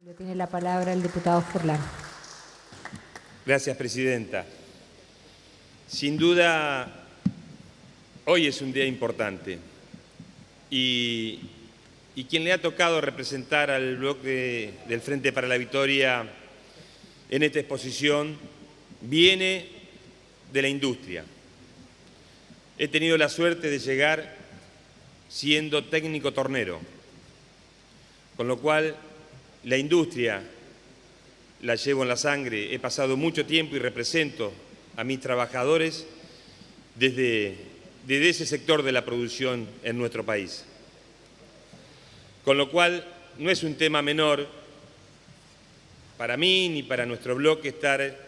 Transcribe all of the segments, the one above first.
Tiene la palabra el diputado Furlan. Gracias, presidenta. Sin duda, hoy es un día importante y quien le ha tocado representar al bloque del Frente para la Victoria en esta exposición viene de la industria. He tenido la suerte de llegar siendo técnico tornero, con lo cual la industria la llevo en la sangre. He pasado mucho tiempo y represento a mis trabajadores desde ese sector de la producción en nuestro país. Con lo cual no es un tema menor para mí ni para nuestro bloque estar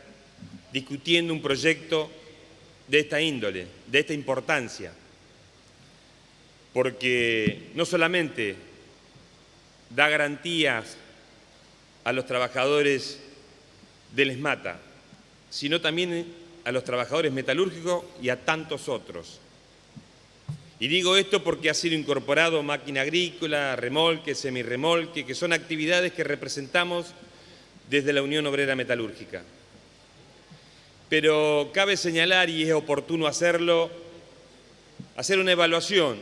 discutiendo un proyecto de esta índole, de esta importancia, porque no solamente da garantías a los trabajadores del ESMATA, sino también a los trabajadores metalúrgicos y a tantos otros. Y digo esto porque ha sido incorporado máquina agrícola, remolque, semirremolque, que son actividades que representamos desde la Unión Obrera Metalúrgica. Pero cabe señalar, y es oportuno hacerlo, hacer una evaluación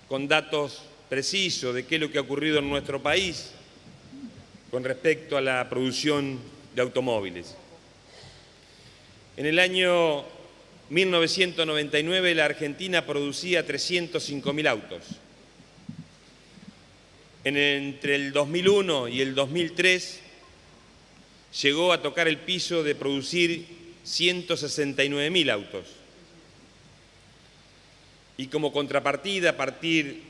con datos precisos de qué es lo que ha ocurrido en nuestro país con respecto a la producción de automóviles. En el año 1999 la Argentina producía 305.000 autos. Entre el 2001 y el 2003 llegó a tocar el piso de producir 169.000 autos. Y como contrapartida, a partir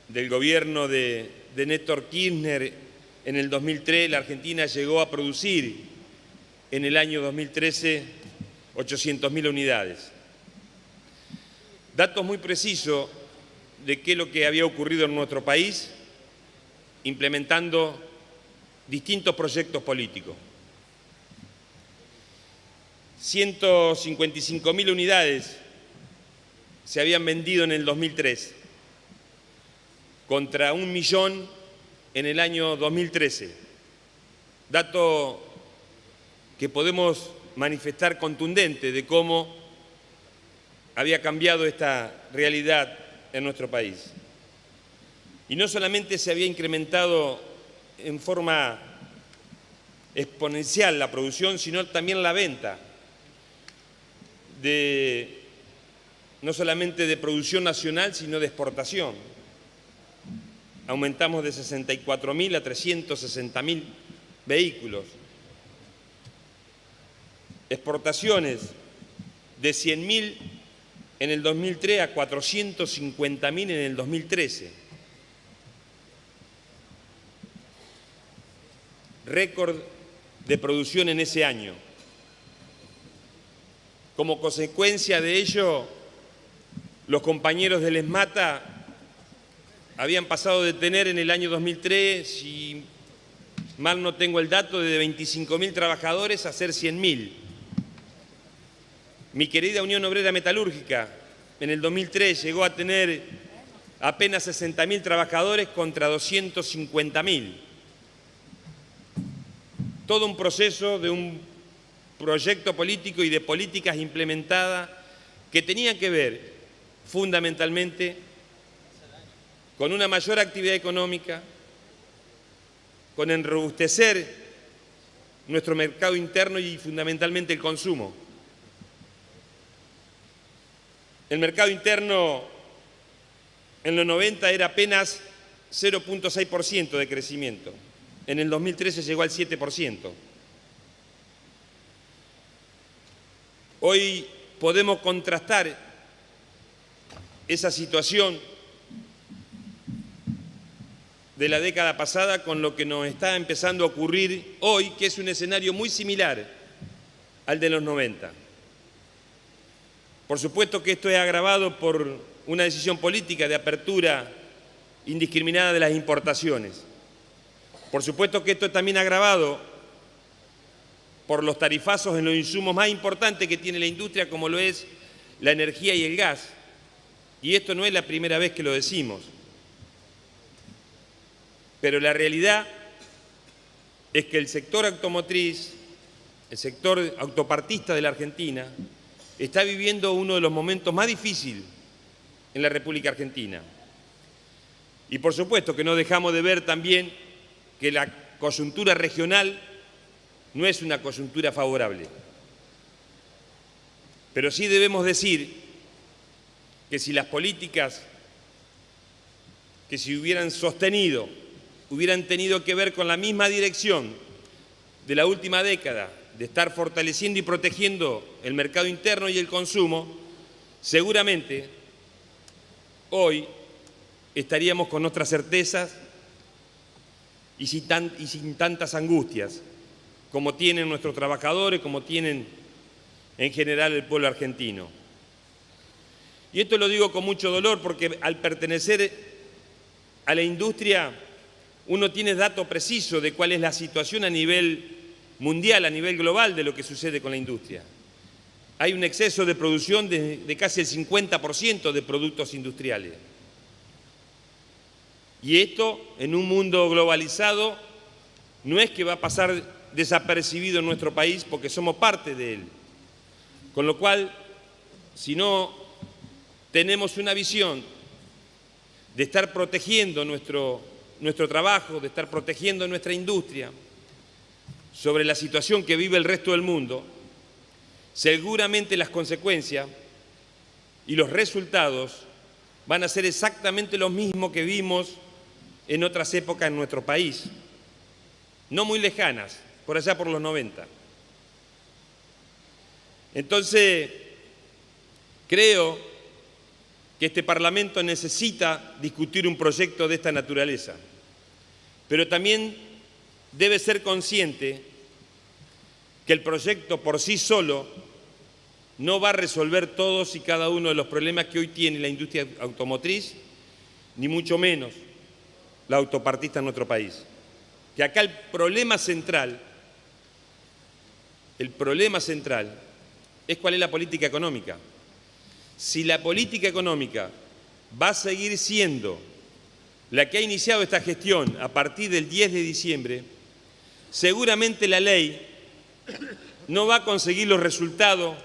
del gobierno de Néstor Kirchner en el 2003, la Argentina llegó a producir en el año 2013 800.000 unidades. Datos muy precisos de qué es lo que había ocurrido en nuestro país implementando distintos proyectos políticos. 155.000 unidades se habían vendido en el 2003, contra 1 millón en el año 2013. Dato que podemos manifestar contundente de cómo había cambiado esta realidad en nuestro país. Y no solamente se había incrementado en forma exponencial la producción, sino también la venta, no solamente de producción nacional, sino de exportación. Aumentamos de 64.000 a 360.000 vehículos. Exportaciones de 100.000 en el 2003 a 450.000 en el 2013. Récord de producción en ese año. Como consecuencia de ello, los compañeros del ESMATA habían pasado de tener en el año 2003, si mal no tengo el dato, de 25.000 trabajadores a ser 100.000. Mi querida Unión Obrera Metalúrgica en el 2003 llegó a tener apenas 60.000 trabajadores contra 250.000. Todo un proceso de un proyecto político y de políticas implementadas que tenían que ver fundamentalmente con una mayor actividad económica, con enrobustecer nuestro mercado interno y fundamentalmente el consumo. El mercado interno en los 90 era apenas 0.6% de crecimiento. En el 2013 llegó al 7%. Hoy podemos contrastar esa situación de la década pasada con lo que nos está empezando a ocurrir hoy, que es un escenario muy similar al de los 90. Por supuesto que esto es agravado por una decisión política de apertura indiscriminada de las importaciones. Por supuesto que esto es también agravado por los tarifazos en los insumos más importantes que tiene la industria, como lo es la energía y el gas. Y esto no es la primera vez que lo decimos. Pero la realidad es que el sector automotriz, el sector autopartista de la Argentina, está viviendo uno de los momentos más difíciles en la República Argentina. Y por supuesto que no dejamos de ver también que la coyuntura regional no es una coyuntura favorable. Pero sí debemos decir que si las políticas que se hubieran sostenido hubieran tenido que ver con la misma dirección de la última década, de estar fortaleciendo y protegiendo el mercado interno y el consumo, seguramente hoy estaríamos con nuestras certezas y sin tantas angustias como tienen nuestros trabajadores, como tienen en general el pueblo argentino. Y esto lo digo con mucho dolor porque al pertenecer a la industria uno tiene dato preciso de cuál es la situación a nivel mundial, a nivel global de lo que sucede con la industria. Hay un exceso de producción de casi el 50% de productos industriales. Y esto, en un mundo globalizado, no es que va a pasar desapercibido en nuestro país porque somos parte de él. Con lo cual, si no tenemos una visión de estar protegiendo nuestro trabajo, de estar protegiendo nuestra industria sobre la situación que vive el resto del mundo, seguramente las consecuencias y los resultados van a ser exactamente los mismos que vimos en otras épocas en nuestro país, no muy lejanas, por allá por los 90. Entonces, creo que este Parlamento necesita discutir un proyecto de esta naturaleza, pero también debe ser consciente que el proyecto por sí solo no va a resolver todos y cada uno de los problemas que hoy tiene la industria automotriz, ni mucho menos la autopartista en nuestro país. Que acá el problema central es cuál es la política económica. Si la política económica va a seguir siendo la que ha iniciado esta gestión a partir del 10 de diciembre, seguramente la ley no va a conseguir los resultados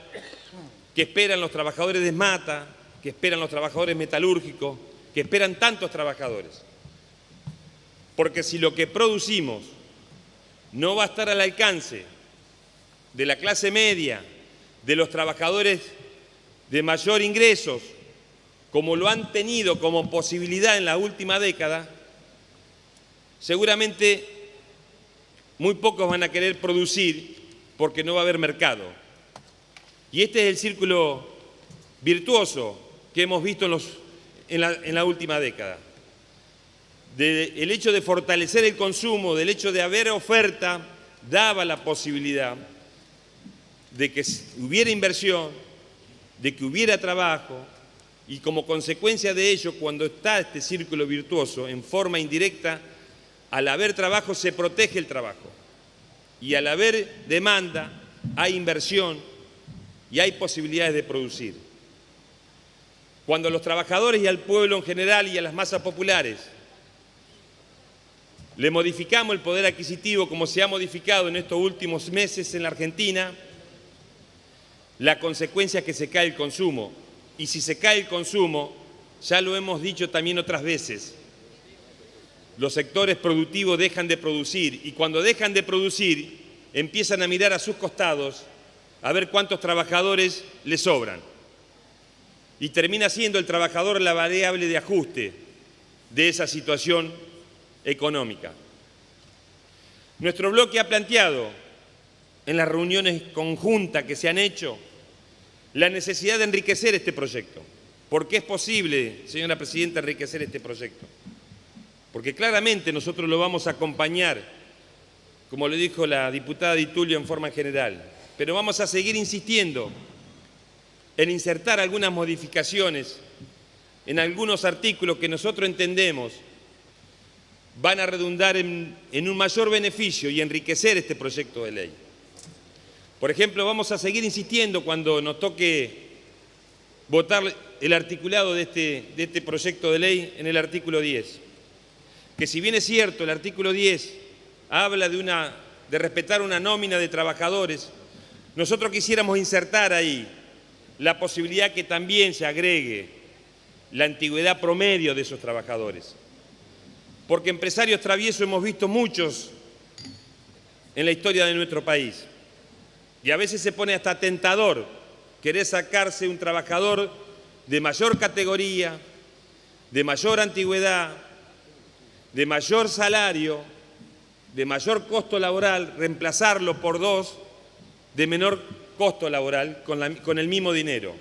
que esperan los trabajadores de Mata, que esperan los trabajadores metalúrgicos, que esperan tantos trabajadores. Porque si lo que producimos no va a estar al alcance de la clase media, de los trabajadores de mayor ingresos, como lo han tenido como posibilidad en la última década, seguramente muy pocos van a querer producir porque no va a haber mercado. Y este es el círculo virtuoso que hemos visto en la última década. El hecho de fortalecer el consumo, del hecho de haber oferta, daba la posibilidad de que hubiera inversión, de que hubiera trabajo, y como consecuencia de ello, cuando está este círculo virtuoso, en forma indirecta, al haber trabajo se protege el trabajo, y al haber demanda hay inversión y hay posibilidades de producir. Cuando a los trabajadores y al pueblo en general y a las masas populares le modificamos el poder adquisitivo como se ha modificado en estos últimos meses en la Argentina, la consecuencia es que se cae el consumo. Y si se cae el consumo, ya lo hemos dicho también otras veces, los sectores productivos dejan de producir y cuando dejan de producir empiezan a mirar a sus costados a ver cuántos trabajadores les sobran. Y termina siendo el trabajador la variable de ajuste de esa situación económica. Nuestro bloque ha planteado en las reuniones conjuntas que se han hecho la necesidad de enriquecer este proyecto. ¿Por qué es posible, señora Presidenta, enriquecer este proyecto? Porque claramente nosotros lo vamos a acompañar, como le dijo la diputada Di Tulio en forma general, pero vamos a seguir insistiendo en insertar algunas modificaciones en algunos artículos que nosotros entendemos van a redundar en un mayor beneficio y enriquecer este proyecto de ley. Por ejemplo, vamos a seguir insistiendo cuando nos toque votar el articulado de este proyecto de ley en el artículo 10. que si bien es cierto, el artículo 10 habla de respetar una nómina de trabajadores, nosotros quisiéramos insertar ahí la posibilidad que también se agregue la antigüedad promedio de esos trabajadores. Porque empresarios traviesos hemos visto muchos en la historia de nuestro país. Y a veces se pone hasta tentador querer sacarse un trabajador de mayor categoría, de mayor antigüedad, de mayor salario, de mayor costo laboral, reemplazarlo por dos de menor costo laboral con el mismo dinero.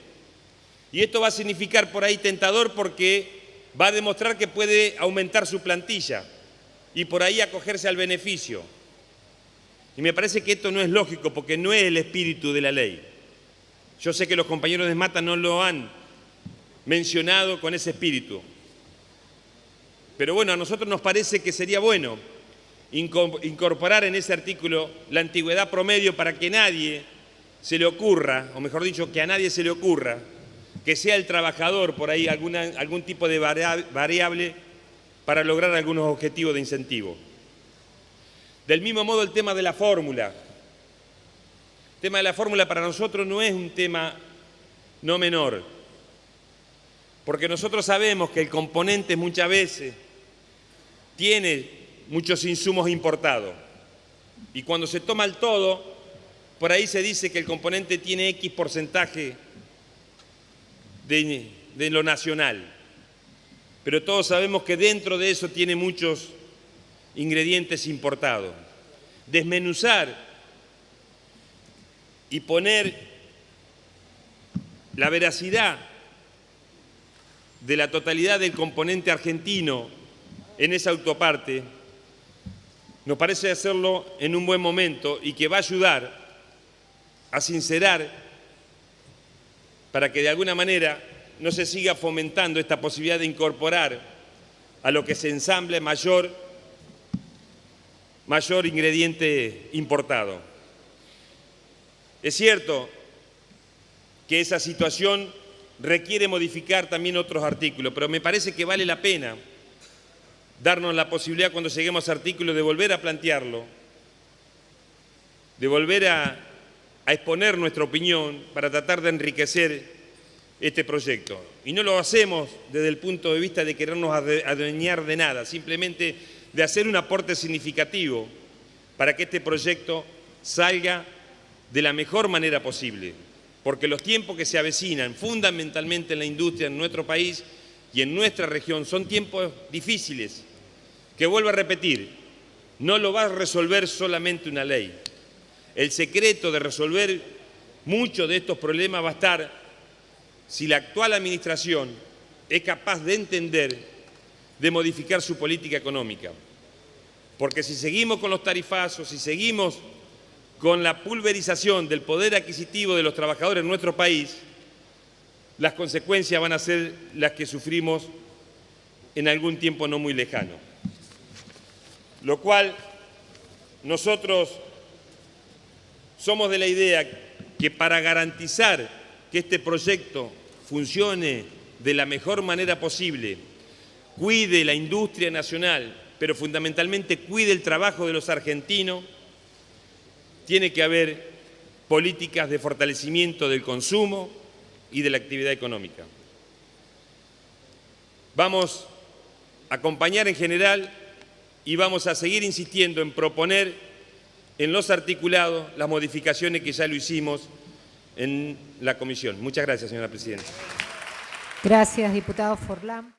Y esto va a significar por ahí tentador porque va a demostrar que puede aumentar su plantilla y por ahí acogerse al beneficio. Y me parece que esto no es lógico porque no es el espíritu de la ley. Yo sé que los compañeros de Mata no lo han mencionado con ese espíritu. Pero bueno, a nosotros nos parece que sería bueno incorporar en ese artículo la antigüedad promedio para que nadie se le ocurra, o mejor dicho, que a nadie se le ocurra, que sea el trabajador por ahí algún tipo de variable para lograr algunos objetivos de incentivo. Del mismo modo, el tema de la fórmula. El tema de la fórmula para nosotros no es un tema no menor, porque nosotros sabemos que el componente muchas veces tiene muchos insumos importados y cuando se toma el todo, por ahí se dice que el componente tiene X porcentaje de lo nacional, pero todos sabemos que dentro de eso tiene muchos ingredientes importados. Desmenuzar y poner la veracidad de la totalidad del componente argentino en esa autoparte nos parece hacerlo en un buen momento y que va a ayudar a sincerar para que de alguna manera no se siga fomentando esta posibilidad de incorporar a lo que se ensambla mayor ingrediente importado. Es cierto que esa situación requiere modificar también otros artículos, pero me parece que vale la pena darnos la posibilidad cuando lleguemos a artículos de volver a plantearlo, de volver a exponer nuestra opinión para tratar de enriquecer este proyecto. Y no lo hacemos desde el punto de vista de querernos adueñar de nada, simplemente de hacer un aporte significativo para que este proyecto salga de la mejor manera posible, porque los tiempos que se avecinan fundamentalmente en la industria en nuestro país y en nuestra región son tiempos difíciles, que vuelvo a repetir, no lo va a resolver solamente una ley. El secreto de resolver muchos de estos problemas va a estar si la actual administración es capaz de entender, de modificar su política económica. Porque si seguimos con los tarifazos, si seguimos con la pulverización del poder adquisitivo de los trabajadores en nuestro país, las consecuencias van a ser las que sufrimos en algún tiempo no muy lejano. Lo cual nosotros somos de la idea que para garantizar que este proyecto funcione de la mejor manera posible, cuide la industria nacional, pero fundamentalmente cuide el trabajo de los argentinos, tiene que haber políticas de fortalecimiento del consumo y de la actividad económica. Vamos a acompañar en general y vamos a seguir insistiendo en proponer en los articulados las modificaciones que ya lo hicimos en la comisión. Muchas gracias, señora presidenta. Gracias, diputado Forlán.